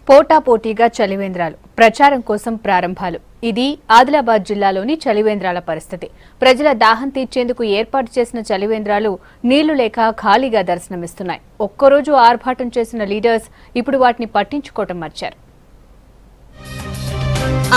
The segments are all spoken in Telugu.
పోటాపోటీగా చలివేంద్రాలు ప్రచారం కోసం ప్రారంభాలు. ఇది ఆదిలాబాద్ జిల్లాలోని చలివేంద్రాల పరిస్థితి. ప్రజల దాహం తీర్చేందుకు ఏర్పాటు చేసిన చలివేంద్రాలు నీళ్లు లేక ఖాళీగా దర్శనమిస్తున్నాయి. ఒక్కరోజు ఆర్భాటం చేసిన లీడర్స్ ఇప్పుడు వాటిని పట్టించుకోవటం మర్చారు.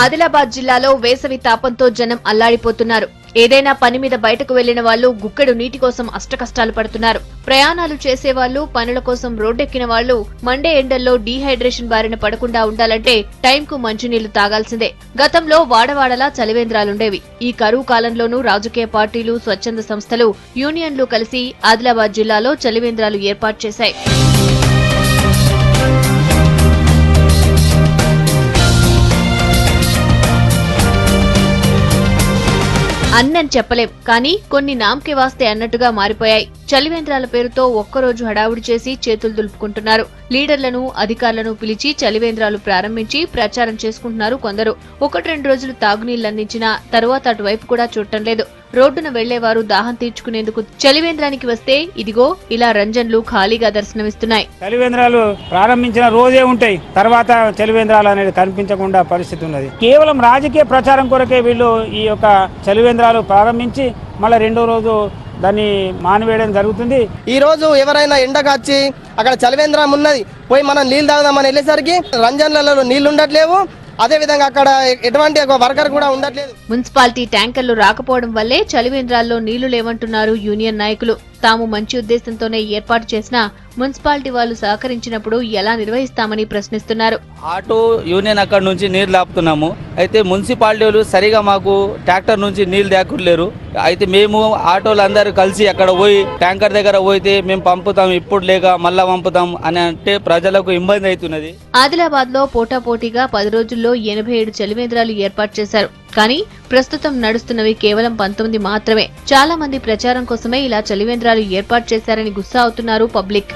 ఆదిలాబాద్ జిల్లాలో వేసవి తాపంతో జనం అల్లాడిపోతున్నారు. ఏదైనా పని మీద బయటకు వెళ్లిన వాళ్లు గుక్కెడు నీటి కోసం అష్టకష్టాలు పడుతున్నారు. ప్రయాణాలు చేసేవాళ్లు, పనుల కోసం రోడ్డెక్కిన వాళ్లు మండే ఎండల్లో డీహైడ్రేషన్ బారిన పడకుండా ఉండాలంటే టైంకు మంచినీళ్లు తాగాల్సిందే. గతంలో వాడవాడలా చలివేంద్రాలుండేవి. ఈ కరువు కాలంలోనూ రాజకీయ పార్టీలు, స్వచ్ఛంద సంస్థలు, యూనియన్లు కలిసి ఆదిలాబాద్ జిల్లాలో చలివేంద్రాలు ఏర్పాటు చేశాయి. అన్నని చెప్పలేం, కానీ కొన్ని నామకే వాస్తే అన్నట్టుగా మారిపోయాయి. చలివేంద్రాల పేరుతో ఒక్కరోజు హడావుడి చేసి చేతులు దులుపుకుంటున్నారు. లీడర్లను, అధికారులను పిలిచి చలివేంద్రాలు ప్రారంభించి ప్రచారం చేసుకుంటున్నారు కొందరు. 1-2 రోజులు తాగునీళ్లు అందించినా తరువాత అటువైపు కూడా చూడటం లేదు. రోడ్డున వెళ్లేవారు దాహం తీర్చుకునేందుకు చలివేంద్రానికి వస్తే ఇదిగో ఇలా రంజన్లు ఖాళీగా దర్శనమిస్తున్నాయి. చలివేంద్రాలు ప్రారంభించిన రోజే ఉంటాయి, తర్వాత చలివేంద్రాలు అనేది కనిపించకుండా పరిస్థితి ఉన్నది. కేవలం రాజకీయ ప్రచారం కొరకే వీళ్ళు ఈ యొక్క చలివేంద్రాలు ప్రారంభించి మళ్ళీ 2వ రోజు దాన్ని మానివేయడం జరుగుతుంది. ఈ రోజు ఎవరైనా ఎండకొచ్చి అక్కడ చలివేంద్రం ఉన్నది పోయి మనం నీళ్లు తాగుదామని వెళ్ళేసరికి రంజన్లలో నీళ్లు ఉండట్లేవు. అదే విధంగా అక్కడ ఎటువంటి వర్కర్ కూడా ఉండట్లేదు. మున్సిపాలిటీ ట్యాంకర్లు రాకపోవడం వల్లే చలివేంద్రాల్లో నీళ్లు లేవంటున్నారు యూనియన్ నాయకులు. తాము మంచి ఉద్దేశంతోనే ఏర్పాటు చేసినా మున్సిపాలిటీ వాళ్ళు సహకరించినప్పుడు ఎలా నిర్వహిస్తామని ప్రశ్నిస్తున్నారు. ఆటో యూనియన్ అక్కడ నుంచి నీళ్లు లాపుతున్నాము. అయితే మున్సిపాలిటీలు సరిగా మాకు ట్రాక్టర్ నుంచి నీళ్లు దాకులేరు. అయితే మేము ఆటోలు అందరూ కలిసి అక్కడ పోయి ట్యాంకర్ దగ్గర పోయితే మేము పంపుతాం, ఇప్పుడు లేక మళ్ళా పంపుతాం అని అంటే ప్రజలకు ఇబ్బంది అవుతున్నది. ఆదిలాబాద్ లో పోటాపోటీగా 10 రోజుల్లో 87 చలివేంద్రాలు ఏర్పాటు చేశారు. కానీ ప్రస్తుతం నడుస్తున్నవి కేవలం 19 మాత్రమే. చాలా మంది ప్రచారం కోసమే ఇలా చలివేంద్రాలు ఏర్పాటు చేశారని గుస్సా అవుతున్నారు పబ్లిక్.